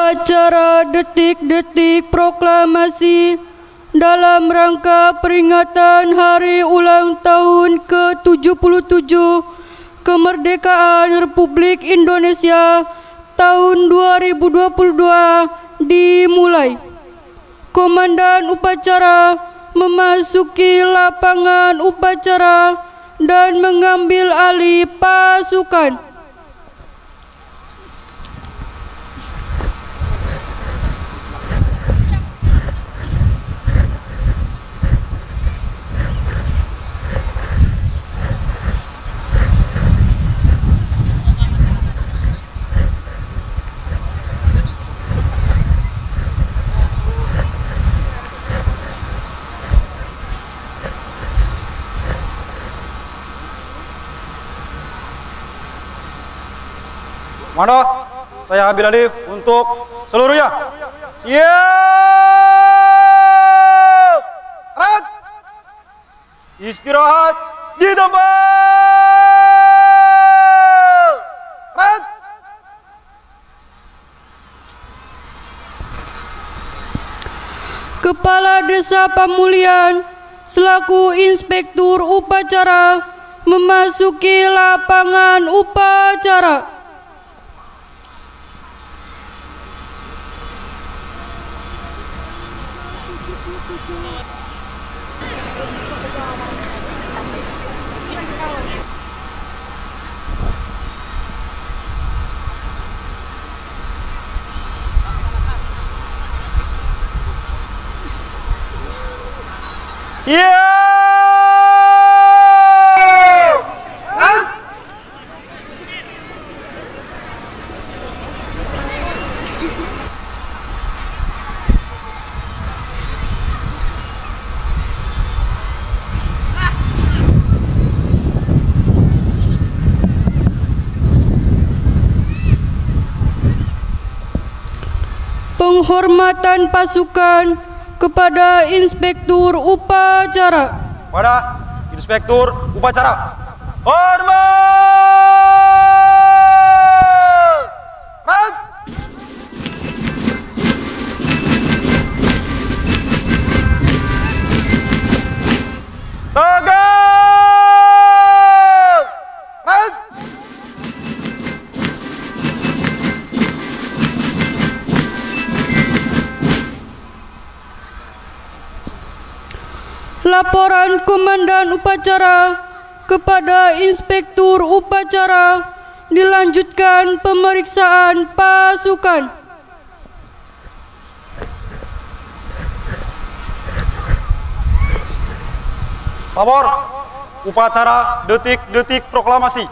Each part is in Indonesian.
upacara detik-detik proklamasi dalam rangka peringatan Hari Ulang Tahun ke-77 Kemerdekaan Republik Indonesia tahun 2022 dimulai. Komandan upacara memasuki lapangan upacara dan mengambil alih pasukan. Mana? Saya ambil alih untuk seluruhnya. Siap! Red! Istirahat di tempat! Red! Kepala Desa Pamulian selaku inspektur upacara memasuki lapangan upacara. Siap! Penghormatan pasukan kepada inspektur upacara. Pada inspektur upacara. Hormat! Red! Tegak! Red! Laporan Komandan Upacara kepada Inspektur Upacara, dilanjutkan pemeriksaan pasukan. Lapor upacara detik-detik proklamasi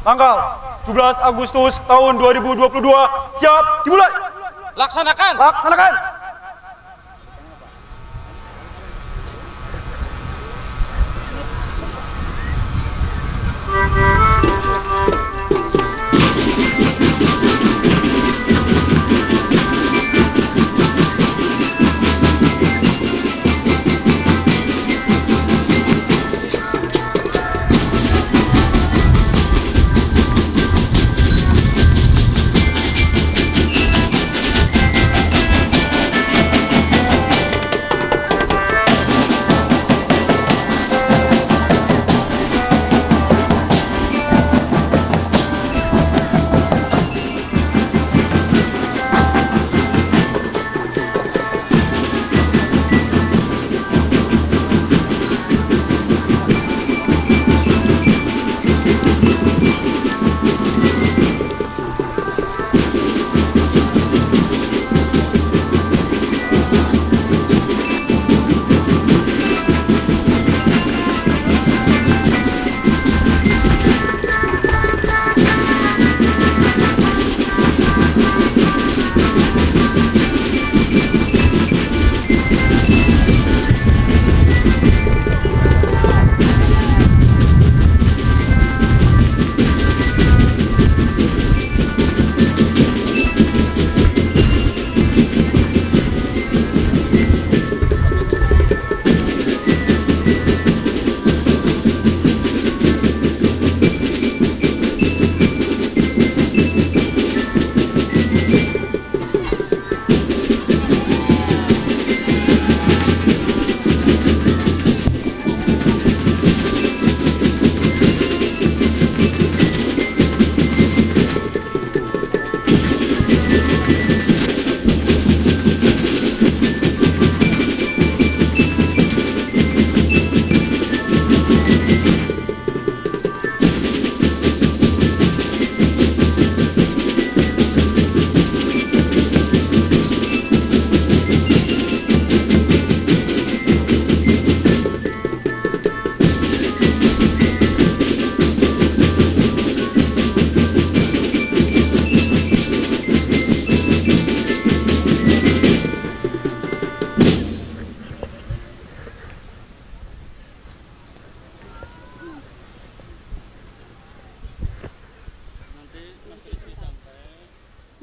tanggal 17 Agustus tahun 2022 siap dimulai. Laksanakan. Laksanakan.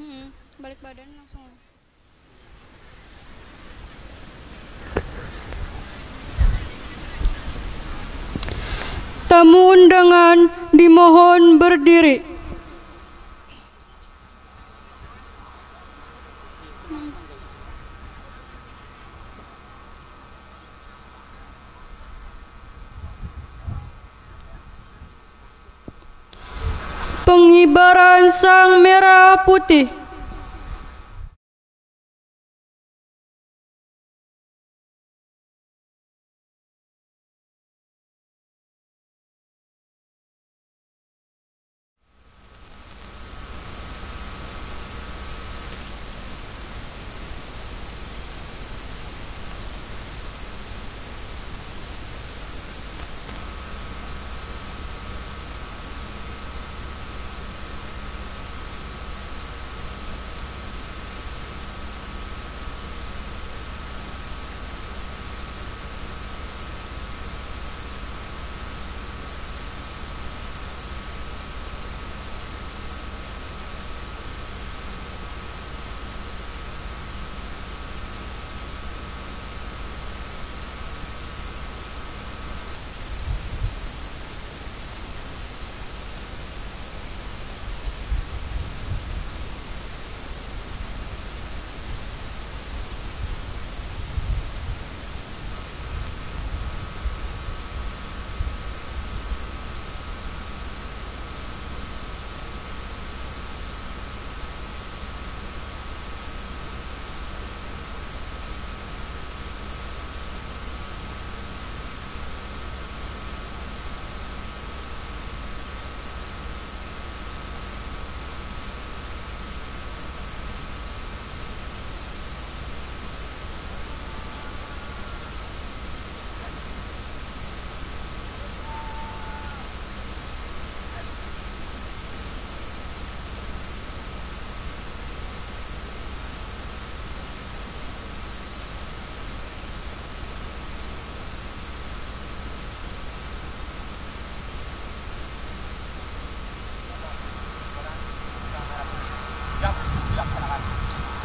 Balik badan langsung. Tamu undangan dimohon berdiri. Pengibaran sang merah putih.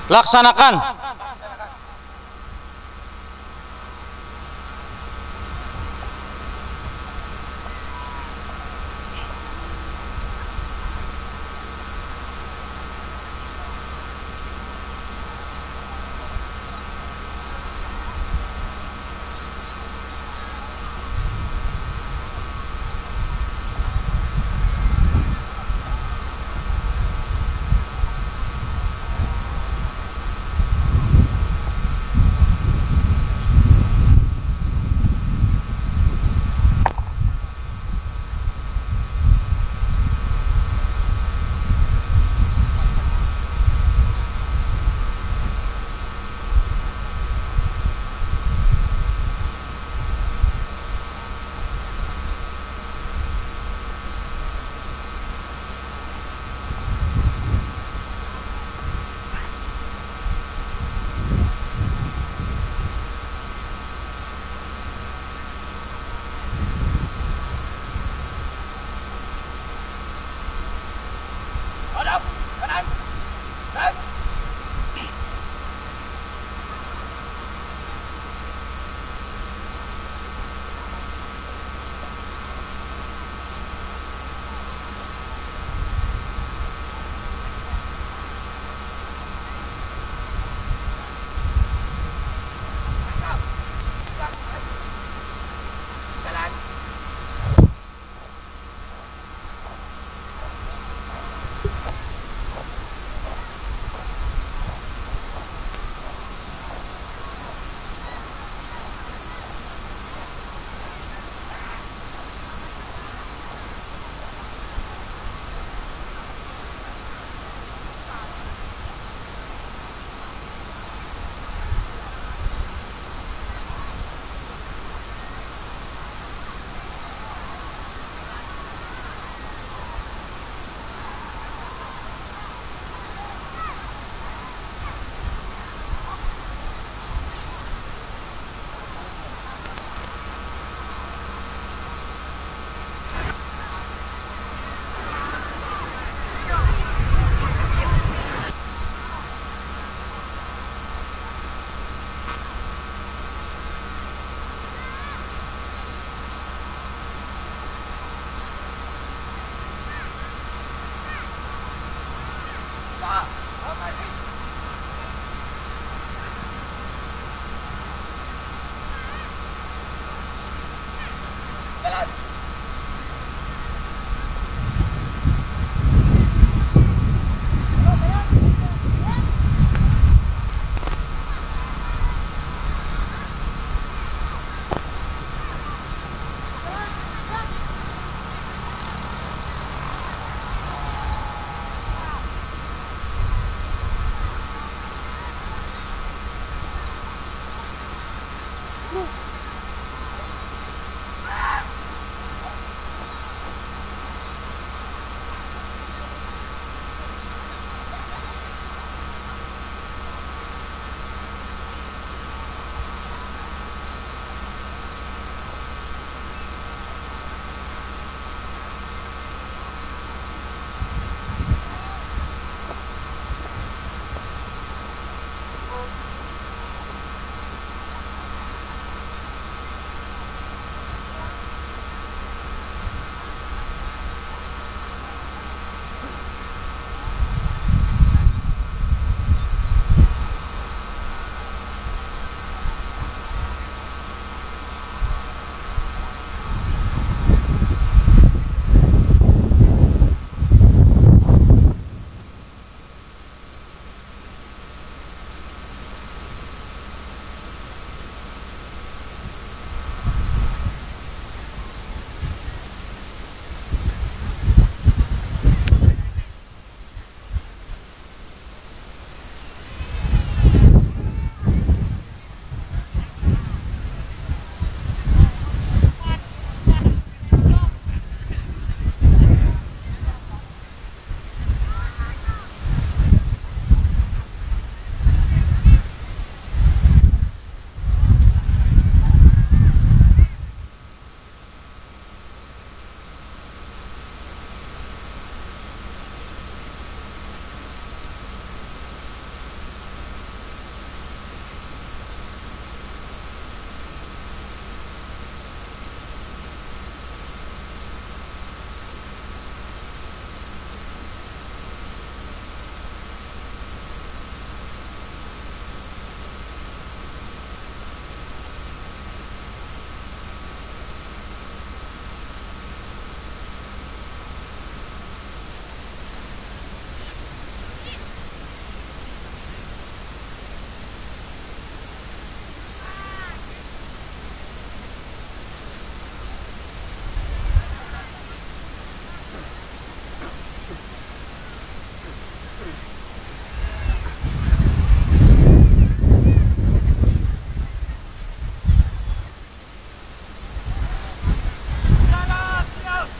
Laksanakan.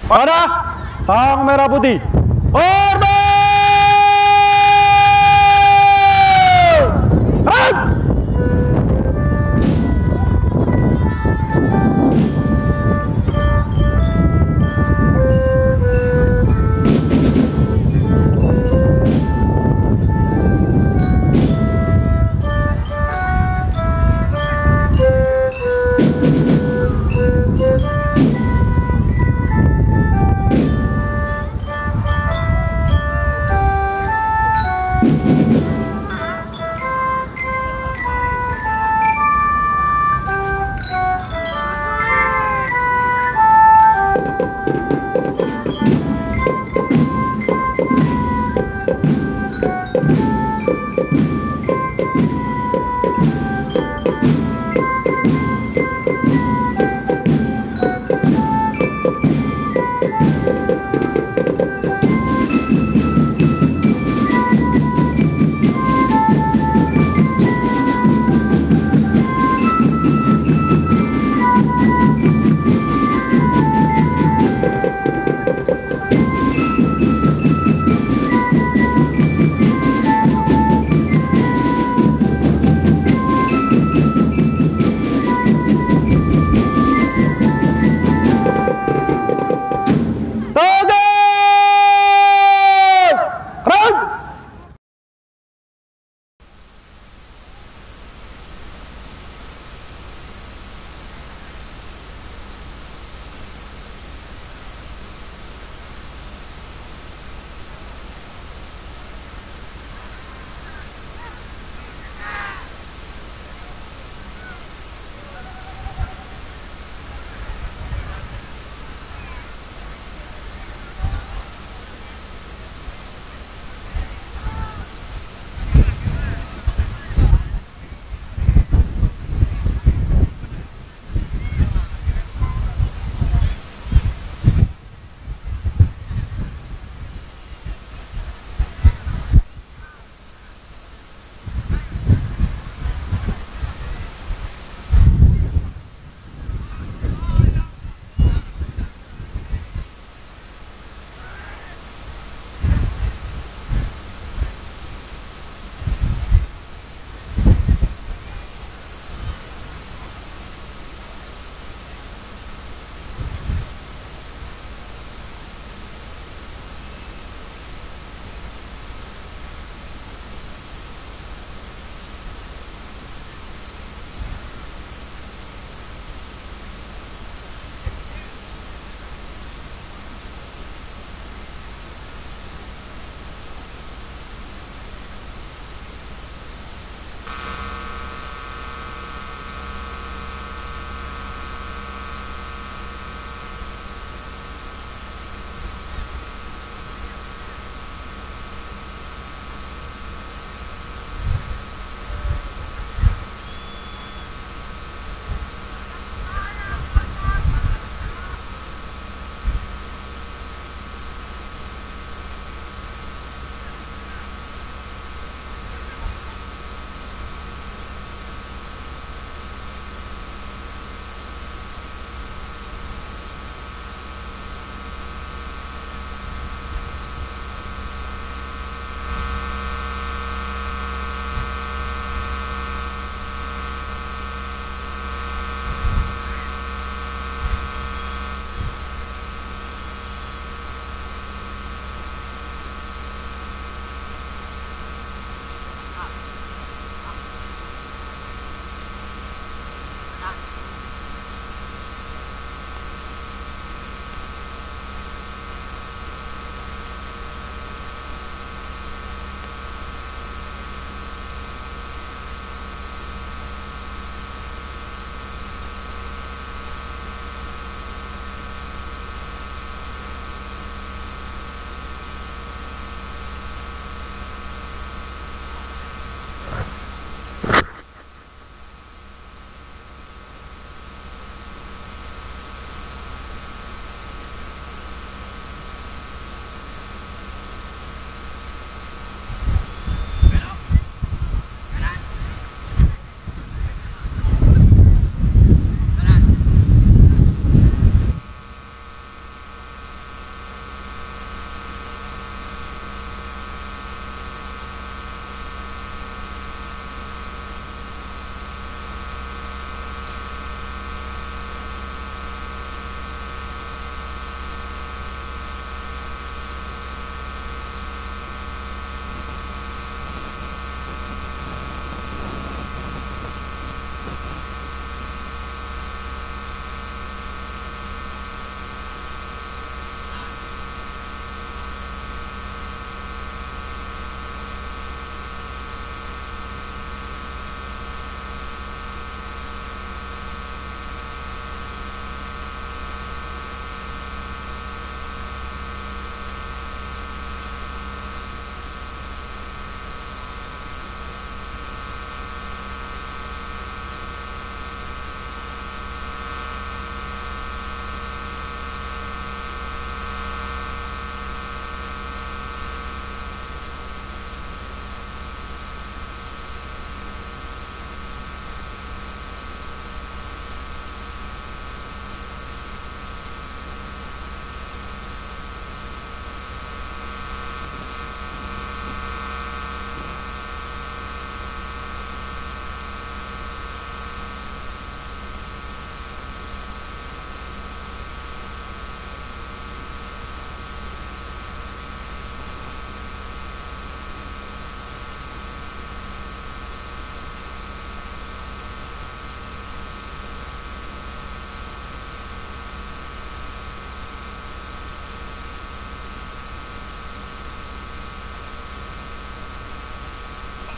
pada sang merah putih. Order!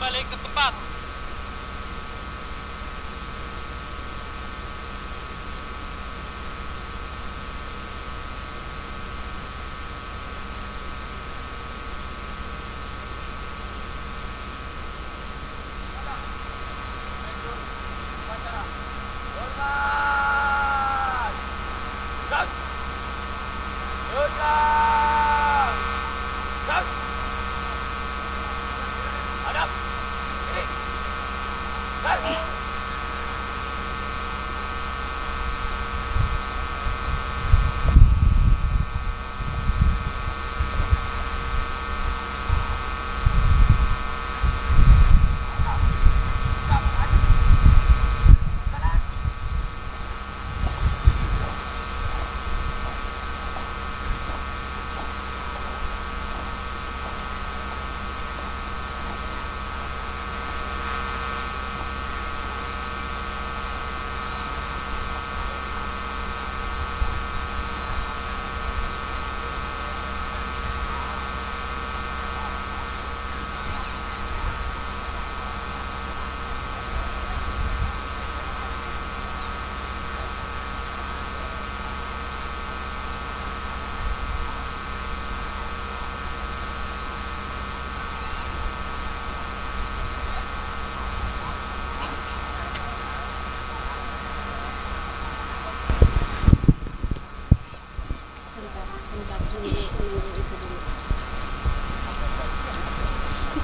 kembali ke tempat.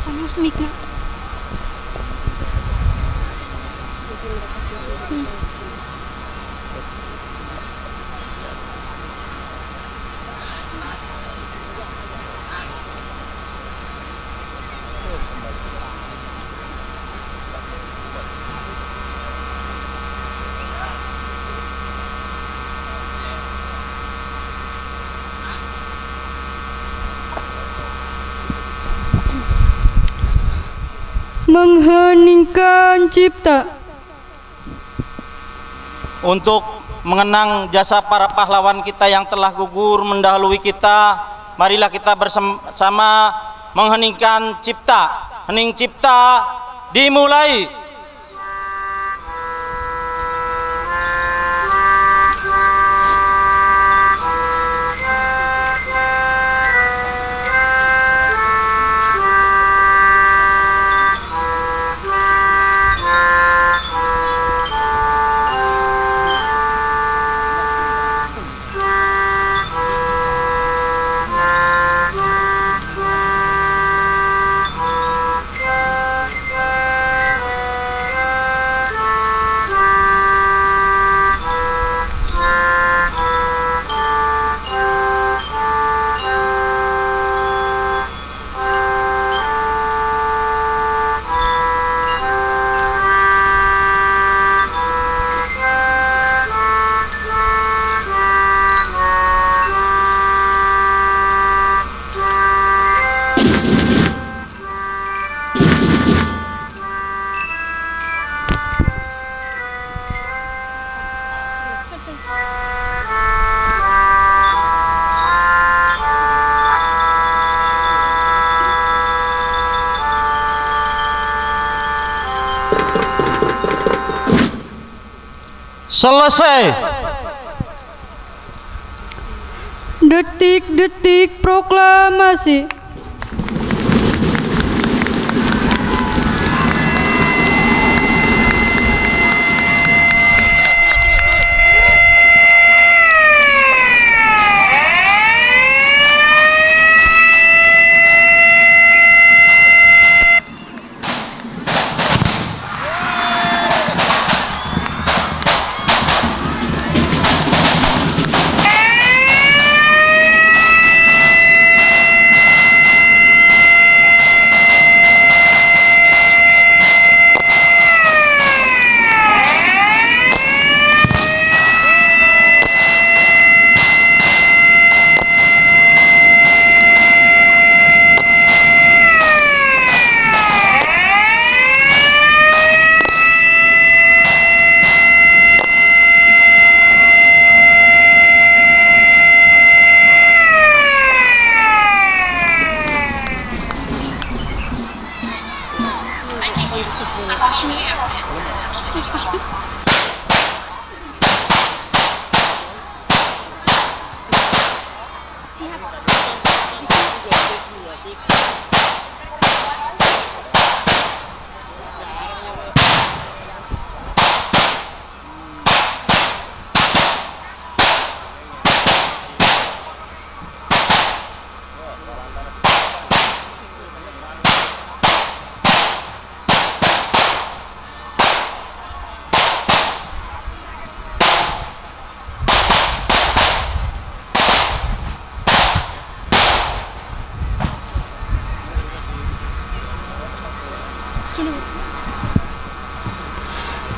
Panas mic-nya. Mengheningkan cipta. Untuk mengenang jasa para pahlawan kita yang telah gugur mendahului kita, marilah kita bersama mengheningkan cipta. Hening cipta dimulai. Selesai. Detik-detik proklamasi.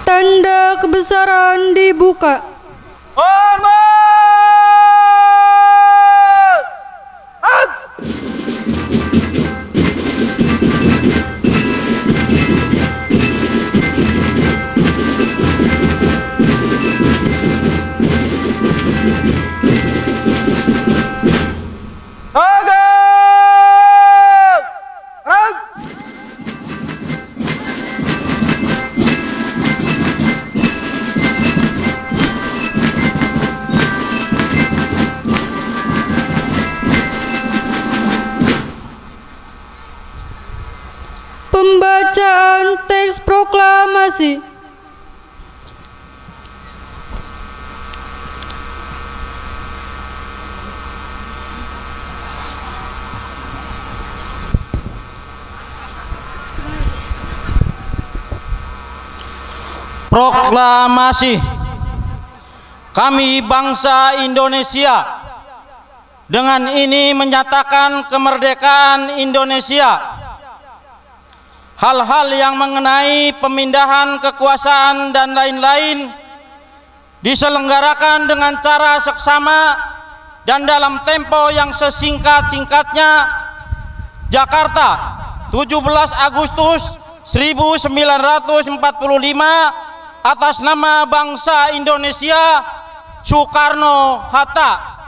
Tanda kebesaran dibuka. Hormat! Pembacaan teks proklamasi. Proklamasi. Kami bangsa Indonesia dengan ini menyatakan kemerdekaan Indonesia. Hal-hal yang mengenai pemindahan kekuasaan dan lain-lain diselenggarakan dengan cara seksama dan dalam tempo yang sesingkat-singkatnya. Jakarta, 17 Agustus 1945, atas nama bangsa Indonesia, Soekarno-Hatta.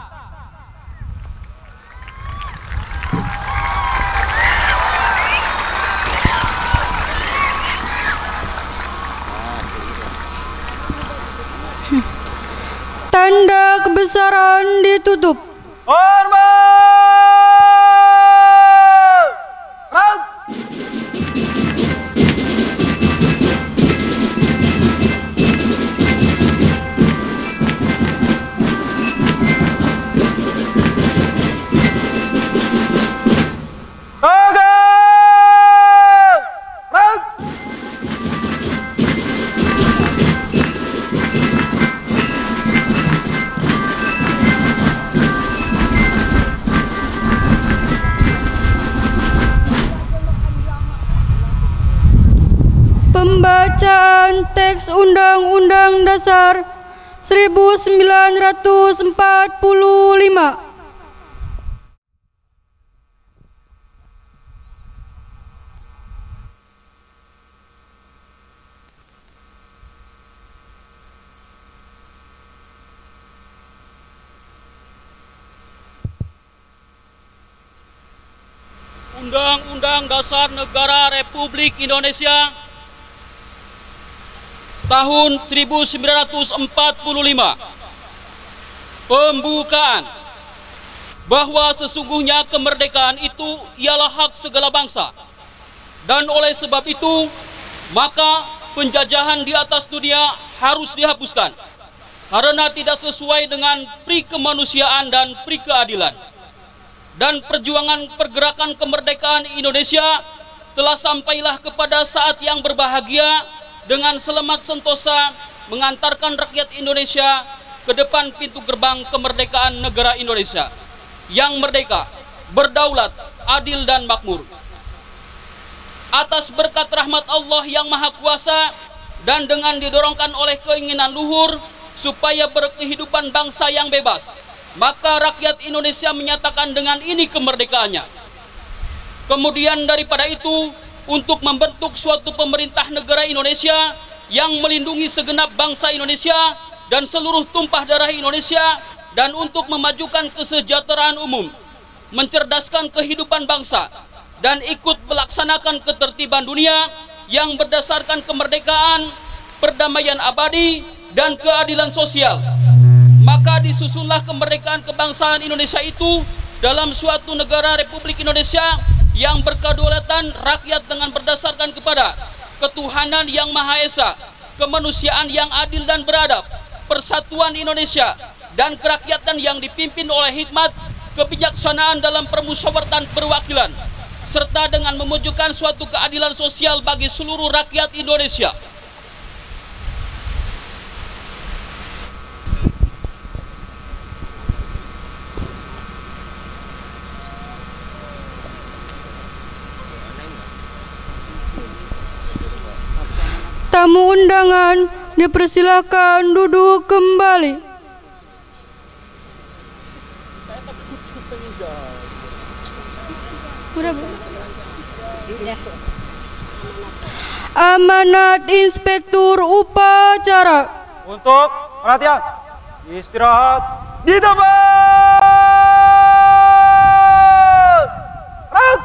Tanda kebesaran ditutup. Hormat! Rang! Pembacaan teks Undang-Undang Dasar 1945. Undang-Undang Dasar Negara Republik Indonesia tahun 1945. Pembukaan. Bahwa sesungguhnya kemerdekaan itu ialah hak segala bangsa, dan oleh sebab itu maka penjajahan di atas dunia harus dihapuskan karena tidak sesuai dengan pri kemanusiaan dan pri keadilan. Dan perjuangan pergerakan kemerdekaan Indonesia telah sampailah kepada saat yang berbahagia dengan selamat sentosa mengantarkan rakyat Indonesia ke depan pintu gerbang kemerdekaan negara Indonesia yang merdeka, berdaulat, adil dan makmur. Atas berkat rahmat Allah yang Maha Kuasa dan dengan didorongkan oleh keinginan luhur supaya berkehidupan bangsa yang bebas, maka rakyat Indonesia menyatakan dengan ini kemerdekaannya. Kemudian daripada itu, untuk membentuk suatu pemerintah negara Indonesia yang melindungi segenap bangsa Indonesia dan seluruh tumpah darah Indonesia, dan untuk memajukan kesejahteraan umum, mencerdaskan kehidupan bangsa, dan ikut melaksanakan ketertiban dunia yang berdasarkan kemerdekaan, perdamaian abadi, dan keadilan sosial. Maka disusunlah kemerdekaan kebangsaan Indonesia itu dalam suatu negara Republik Indonesia yang berkedaulatan rakyat dengan berdasarkan kepada ketuhanan yang Maha Esa, kemanusiaan yang adil dan beradab, persatuan Indonesia, dan kerakyatan yang dipimpin oleh hikmat, kebijaksanaan dalam permusyawaratan perwakilan, serta dengan mewujudkan suatu keadilan sosial bagi seluruh rakyat Indonesia. Tamu undangan dipersilakan duduk kembali. Amanat Inspektur Upacara. Untuk perhatian, istirahat di tempat. Gerak.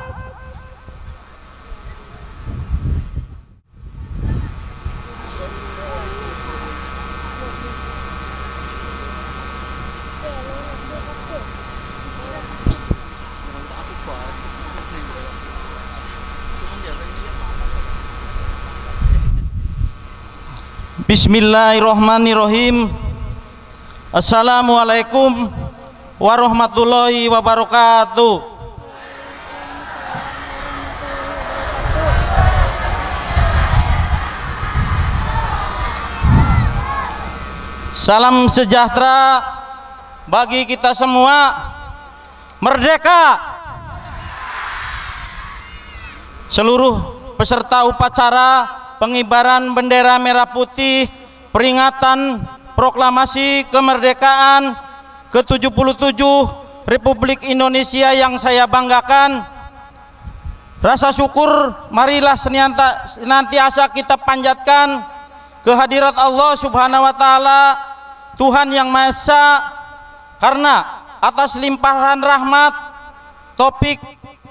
Bismillahirrahmanirrahim. Assalamualaikum warahmatullahi wabarakatuh. Salam sejahtera bagi kita semua. Merdeka. Seluruh peserta upacara pengibaran bendera merah putih peringatan proklamasi kemerdekaan ke-77 Republik Indonesia yang saya banggakan. Rasa syukur marilah senantiasa kita panjatkan kehadirat Allah Subhanahu wa taala, Tuhan yang Maha Esa, karena atas limpahan rahmat, taufik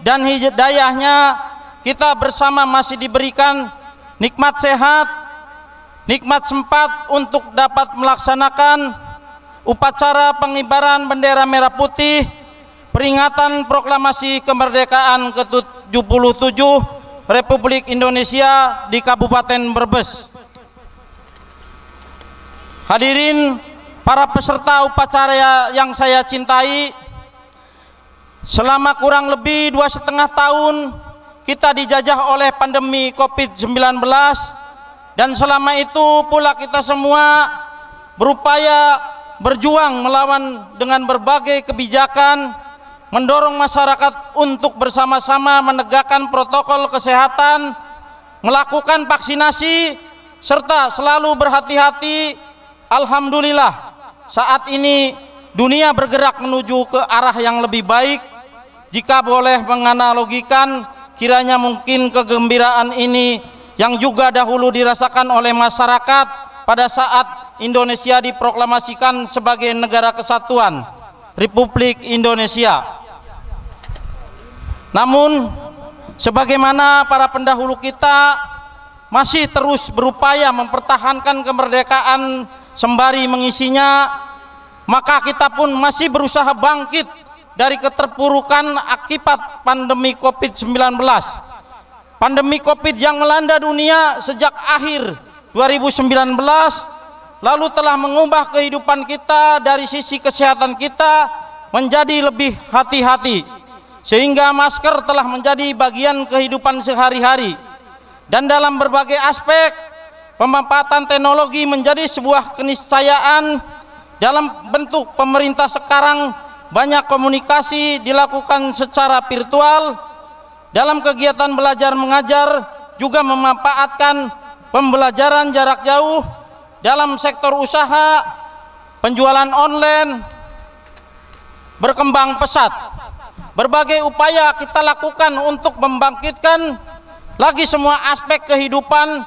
dan hidayahnya kita bersama masih diberikan nikmat sehat, nikmat sempat untuk dapat melaksanakan upacara pengibaran bendera merah putih peringatan proklamasi kemerdekaan ke-77 Republik Indonesia di Kabupaten Brebes. Hadirin para peserta upacara yang saya cintai, selama kurang lebih 2,5 tahun kita dijajah oleh pandemi COVID-19, dan selama itu pula kita semua berupaya berjuang melawan dengan berbagai kebijakan, mendorong masyarakat untuk bersama-sama menegakkan protokol kesehatan, melakukan vaksinasi, serta selalu berhati-hati. Alhamdulillah, saat ini dunia bergerak menuju ke arah yang lebih baik. Jika boleh menganalogikan, kiranya mungkin kegembiraan ini yang juga dahulu dirasakan oleh masyarakat pada saat Indonesia diproklamasikan sebagai negara kesatuan Republik Indonesia. Namun sebagaimana para pendahulu kita masih terus berupaya mempertahankan kemerdekaan sembari mengisinya, maka kita pun masih berusaha bangkit dari keterpurukan akibat pandemi COVID-19. Pandemi COVID yang melanda dunia sejak akhir 2019 lalu telah mengubah kehidupan kita dari sisi kesehatan kita menjadi lebih hati-hati, sehingga masker telah menjadi bagian kehidupan sehari-hari. Dan dalam berbagai aspek, pemanfaatan teknologi menjadi sebuah keniscayaan. Dalam bentuk pemerintah sekarang banyak komunikasi dilakukan secara virtual. Dalam kegiatan belajar mengajar juga memanfaatkan pembelajaran jarak jauh. Dalam sektor usaha, penjualan online berkembang pesat. Berbagai upaya kita lakukan untuk membangkitkan lagi semua aspek kehidupan.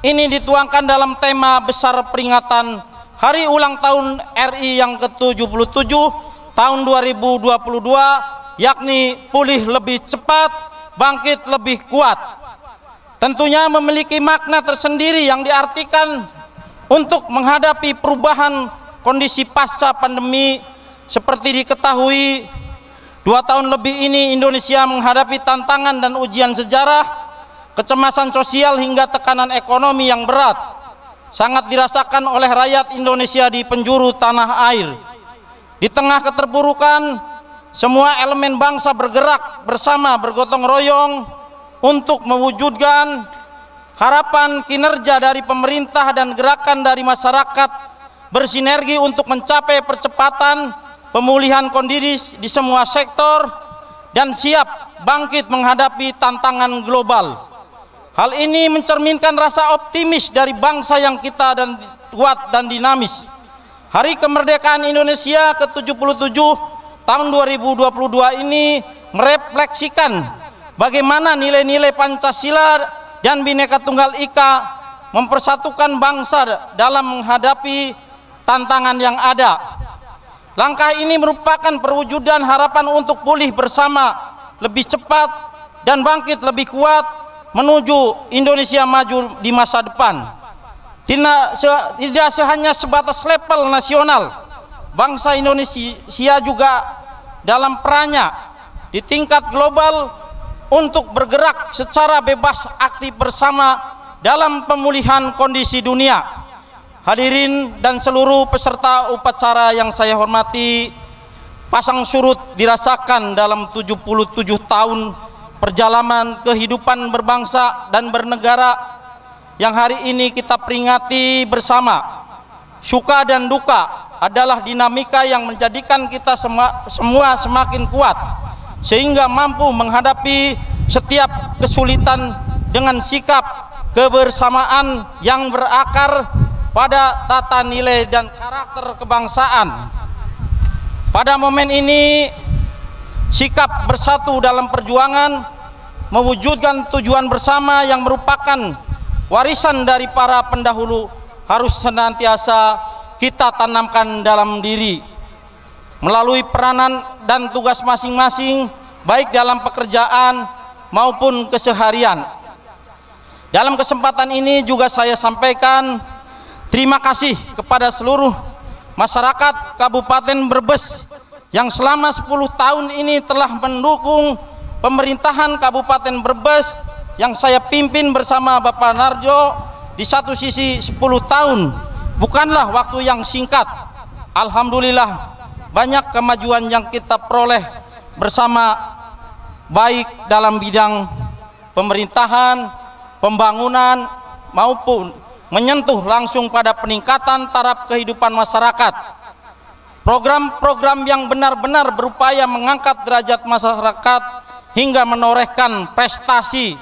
Ini dituangkan dalam tema besar peringatan Hari Ulang Tahun RI yang ke-77 tahun 2022, yakni pulih lebih cepat, bangkit lebih kuat. Tentunya memiliki makna tersendiri yang diartikan untuk menghadapi perubahan kondisi pasca pandemi. Seperti diketahui, 2 tahun lebih ini Indonesia menghadapi tantangan dan ujian sejarah, kecemasan sosial hingga tekanan ekonomi yang berat sangat dirasakan oleh rakyat Indonesia di penjuru tanah air. Di tengah keterpurukan, semua elemen bangsa bergerak bersama bergotong royong untuk mewujudkan harapan kinerja dari pemerintah dan gerakan dari masyarakat bersinergi untuk mencapai percepatan pemulihan kondisi di semua sektor dan siap bangkit menghadapi tantangan global. Hal ini mencerminkan rasa optimis dari bangsa yang kita dan kuat dan dinamis. Hari kemerdekaan Indonesia ke-77 tahun 2022 ini merefleksikan bagaimana nilai-nilai Pancasila dan Bhinneka Tunggal Ika mempersatukan bangsa dalam menghadapi tantangan yang ada. Langkah ini merupakan perwujudan harapan untuk pulih bersama lebih cepat dan bangkit lebih kuat menuju Indonesia maju di masa depan. Tidak hanya sebatas level nasional, bangsa Indonesia juga dalam perannya di tingkat global untuk bergerak secara bebas aktif bersama dalam pemulihan kondisi dunia. Hadirin dan seluruh peserta upacara yang saya hormati, pasang surut dirasakan dalam 77 tahun perjalanan kehidupan berbangsa dan bernegara yang hari ini kita peringati bersama. Suka dan duka adalah dinamika yang menjadikan kita semua semakin kuat sehingga mampu menghadapi setiap kesulitan dengan sikap kebersamaan yang berakar pada tata nilai dan karakter kebangsaan. Pada momen ini, sikap bersatu dalam perjuangan mewujudkan tujuan bersama yang merupakan warisan dari para pendahulu harus senantiasa kita tanamkan dalam diri melalui peranan dan tugas masing-masing, baik dalam pekerjaan maupun keseharian. Dalam kesempatan ini juga saya sampaikan terima kasih kepada seluruh masyarakat Kabupaten Brebes yang selama 10 tahun ini telah mendukung pemerintahan Kabupaten Brebes yang saya pimpin bersama Bapak Narjo. Di satu sisi 10 tahun bukanlah waktu yang singkat. Alhamdulillah banyak kemajuan yang kita peroleh bersama, baik dalam bidang pemerintahan, pembangunan maupun menyentuh langsung pada peningkatan taraf kehidupan masyarakat. Program-program yang benar-benar berupaya mengangkat derajat masyarakat hingga menorehkan prestasi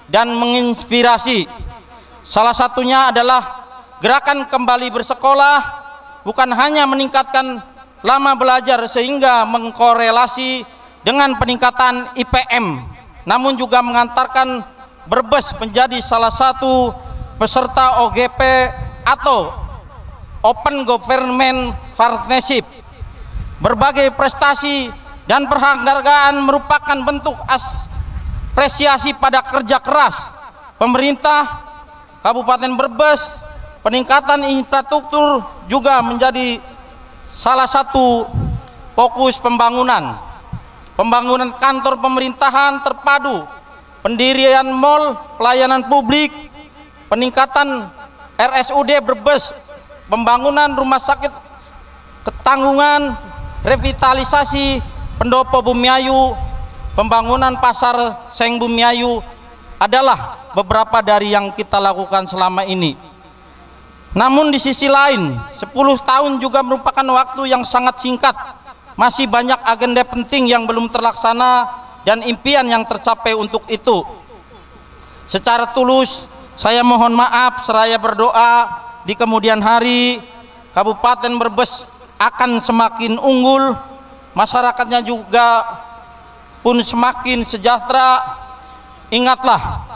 dan menginspirasi. Salah satunya adalah gerakan kembali bersekolah, bukan hanya meningkatkan lama belajar sehingga mengkorelasi dengan peningkatan IPM, namun juga mengantarkan Brebes menjadi salah satu peserta OGP atau Open Government Partnership. Berbagai prestasi dan penghargaan merupakan bentuk apresiasi pada kerja keras pemerintah Kabupaten Brebes. Peningkatan infrastruktur juga menjadi salah satu fokus pembangunan. Pembangunan kantor pemerintahan terpadu, pendirian mal, pelayanan publik, peningkatan RSUD Brebes, pembangunan rumah sakit Ketanggungan, revitalisasi Pendopo Bumiayu, pembangunan pasar Seng Bumiayu adalah beberapa dari yang kita lakukan selama ini. Namun di sisi lain, 10 tahun juga merupakan waktu yang sangat singkat. Masih banyak agenda penting yang belum terlaksana dan impian yang tercapai. Untuk itu, secara tulus saya mohon maaf seraya berdoa di kemudian hari Kabupaten Brebes akan semakin unggul, masyarakatnya juga pun semakin sejahtera. Ingatlah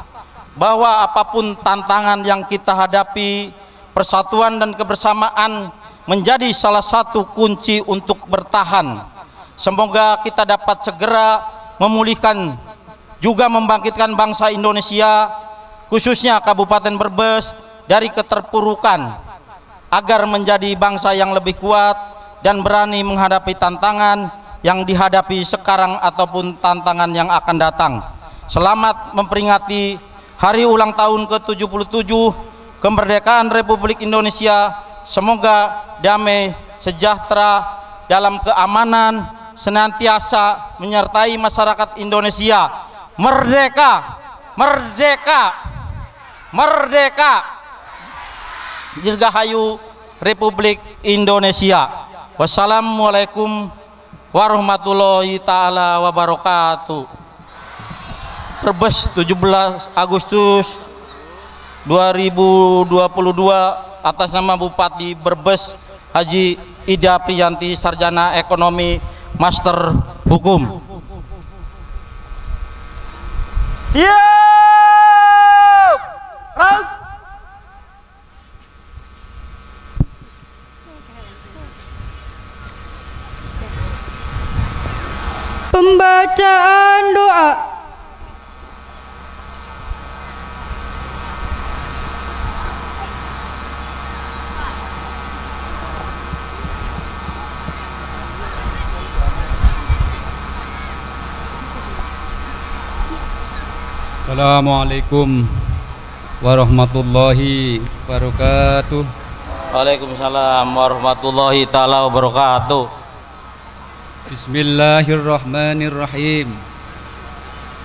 bahwa apapun tantangan yang kita hadapi, persatuan dan kebersamaan menjadi salah satu kunci untuk bertahan. Semoga kita dapat segera memulihkan juga membangkitkan bangsa Indonesia, khususnya Kabupaten Brebes, dari keterpurukan agar menjadi bangsa yang lebih kuat dan berani menghadapi tantangan yang dihadapi sekarang ataupun tantangan yang akan datang. Selamat memperingati hari ulang tahun ke-77 kemerdekaan Republik Indonesia. Semoga damai, sejahtera, dalam keamanan senantiasa menyertai masyarakat Indonesia. Merdeka, merdeka, merdeka. Dirgahayu Republik Indonesia. Wassalamualaikum warahmatullahi taala wabarakatuh. Brebes 17 Agustus 2022 atas nama Bupati Brebes Haji Ida Priyanti, Sarjana Ekonomi, Master Hukum. Siap! Raut! Pembacaan doa. Assalamualaikum warahmatullahi wabarakatuh. Waalaikumsalam warahmatullahi taala wabarakatuh. Bismillahirrahmanirrahim.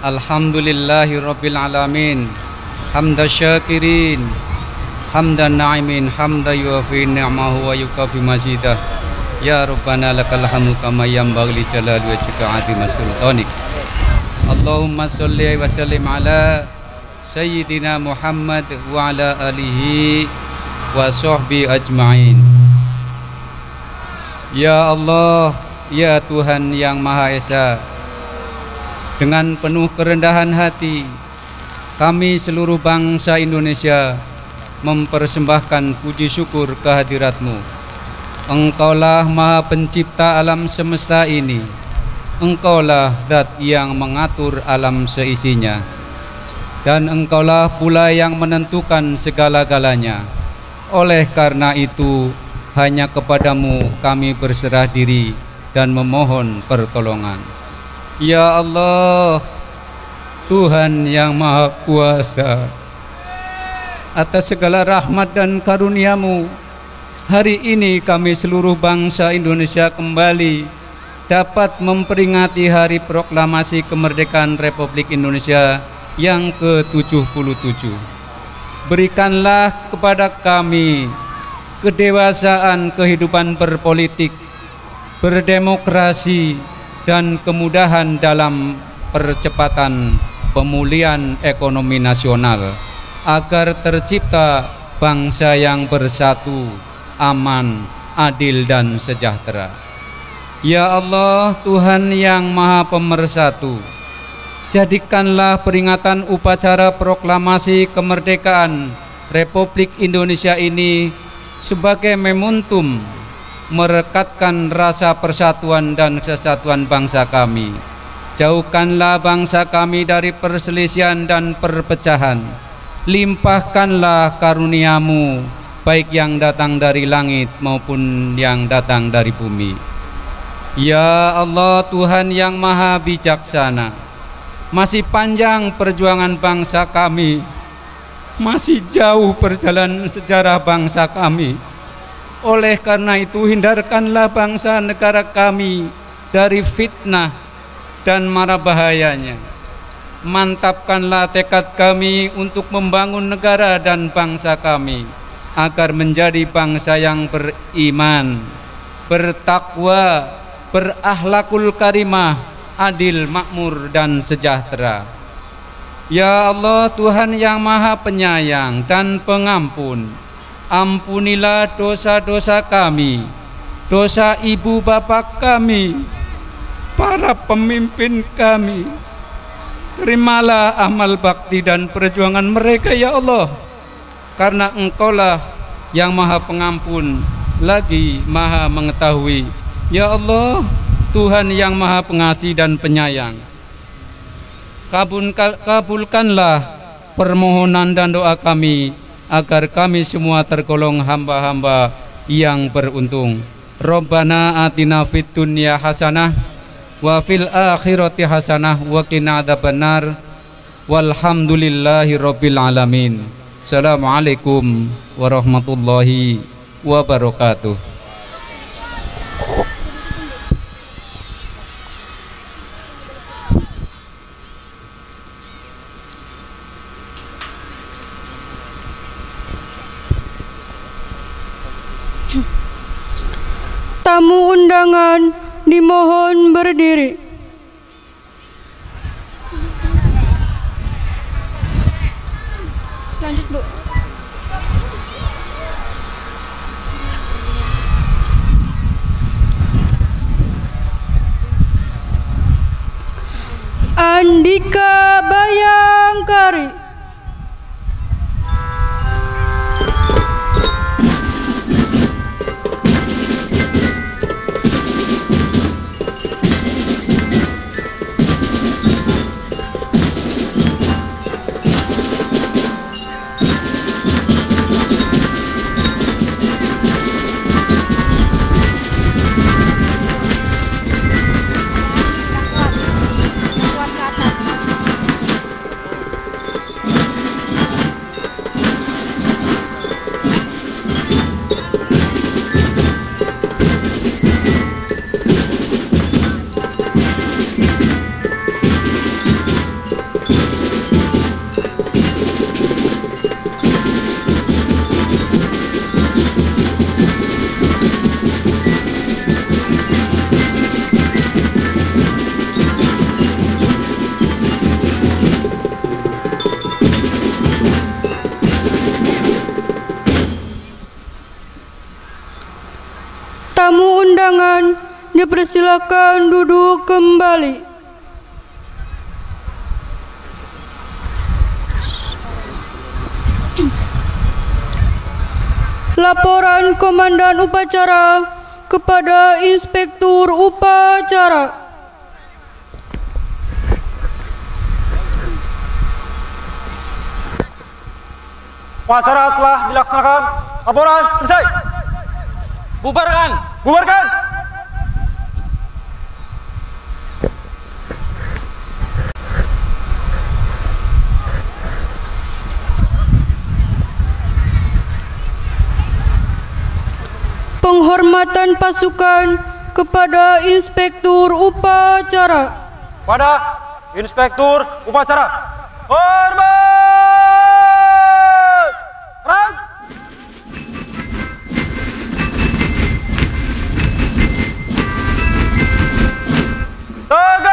Alhamdulillahi rabbil alamin. Hamda syakirin, hamdan na'imin, hamda yuafi ni'mahu wa yukafi mazidah. Ya Rabbana lakal hamdu kama yanbaghi li jalali wajhika 'azima sultanik. Allahumma sholli wa sallim ala sayyidina Muhammad wa ala alihi wa sahbihi ajma'in. Ya Allah, ya Tuhan yang Maha Esa, dengan penuh kerendahan hati kami seluruh bangsa Indonesia mempersembahkan puji syukur kehadirat-Mu. Engkaulah Maha Pencipta alam semesta ini. Engkaulah Zat yang mengatur alam seisinya, dan Engkaulah pula yang menentukan segala-galanya. Oleh karena itu, hanya kepadamu kami berserah diri dan memohon pertolongan. Ya Allah, Tuhan yang Maha Kuasa, atas segala rahmat dan karunia-Mu, hari ini kami seluruh bangsa Indonesia kembali dapat memperingati Hari Proklamasi Kemerdekaan Republik Indonesia yang ke-77. Berikanlah kepada kami kedewasaan kehidupan berpolitik, berdemokrasi, dan kemudahan dalam percepatan pemulihan ekonomi nasional, agar tercipta bangsa yang bersatu, aman, adil, dan sejahtera. Ya Allah, Tuhan yang Maha Pemersatu, jadikanlah peringatan upacara proklamasi kemerdekaan Republik Indonesia ini sebagai momentum merekatkan rasa persatuan dan kesatuan bangsa kami. Jauhkanlah bangsa kami dari perselisihan dan perpecahan. Limpahkanlah karunia-Mu, baik yang datang dari langit maupun yang datang dari bumi. Ya Allah, Tuhan yang Maha Bijaksana, masih panjang perjuangan bangsa kami, masih jauh perjalanan sejarah bangsa kami. Oleh karena itu, hindarkanlah bangsa negara kami dari fitnah dan mara bahayanya. Mantapkanlah tekad kami untuk membangun negara dan bangsa kami, agar menjadi bangsa yang beriman, bertakwa, berakhlakul karimah, adil, makmur, dan sejahtera. Ya Allah, Tuhan yang Maha Penyayang dan Pengampun, ampunilah dosa-dosa kami, dosa ibu bapak kami, para pemimpin kami. Terimalah amal bakti dan perjuangan mereka, ya Allah, karena Engkaulah yang Maha Pengampun lagi Maha Mengetahui. Ya Allah, Tuhan yang Maha Pengasih dan Penyayang, kabulkanlah permohonan dan doa kami, agar kami semua tergolong hamba-hamba yang beruntung. Rabbana atina fid dunya hasanah wa fil akhirati hasanah wa qina adzabannar. Walhamdulillahi rabbil alamin. Assalamualaikum warahmatullahi wabarakatuh. Tamu undangan dimohon berdiri. Lanjut, Bu. Andika Bayangkari. Tamu undangan dipersilakan duduk kembali. Laporan Komandan Upacara kepada Inspektur Upacara. Upacara telah dilaksanakan. Laporan selesai. Bubarkan. Bubarkan. Penghormatan pasukan kepada Inspektur Upacara. Pada Inspektur Upacara. Hormat. Rang. Tegak.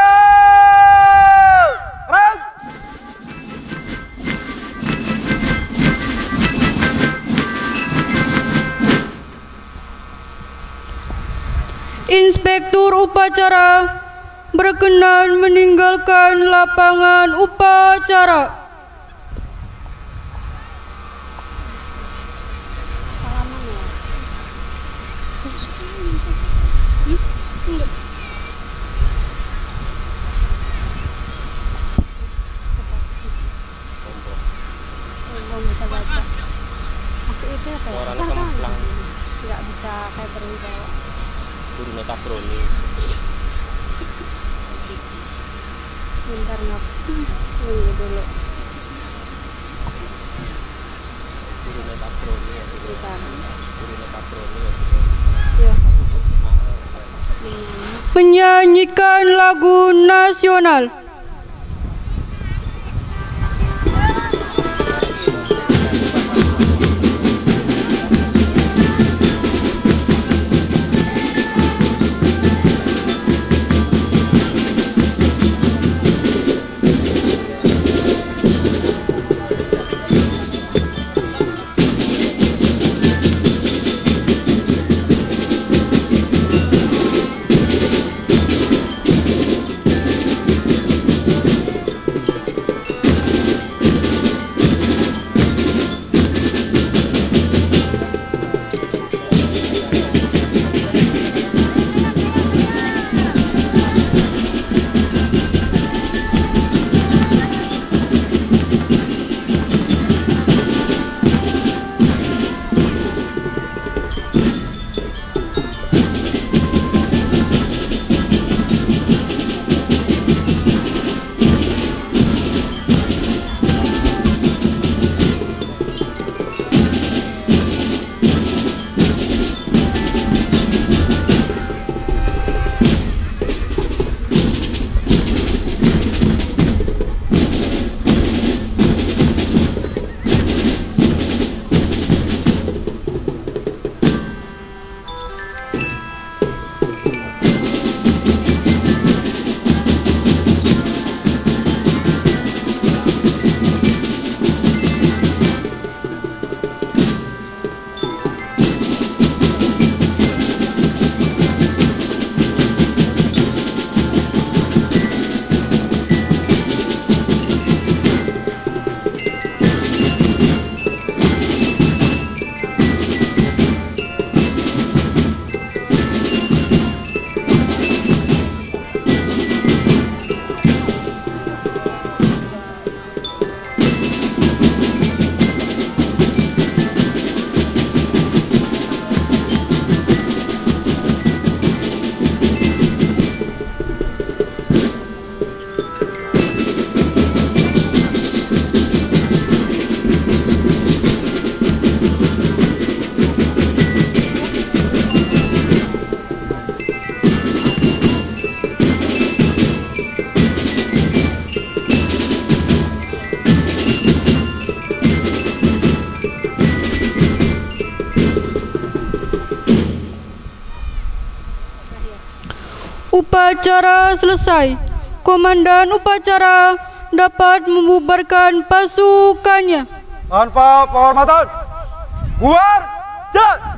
Rang. Inspektur Upacara berkenan meninggalkan lapangan upacara. Belum bisa baca. Maksud itu apa ya? Nggak bisa kayak berwibawa. Guru metakroni. Bentar nunggu dulu. Guru metakroni. Bentar. Guru metakroni. Iya. Menyanyikan lagu nasional. Upacara selesai. Komandan upacara dapat membubarkan pasukannya. Tanpa penghormatan, bubar, jalan.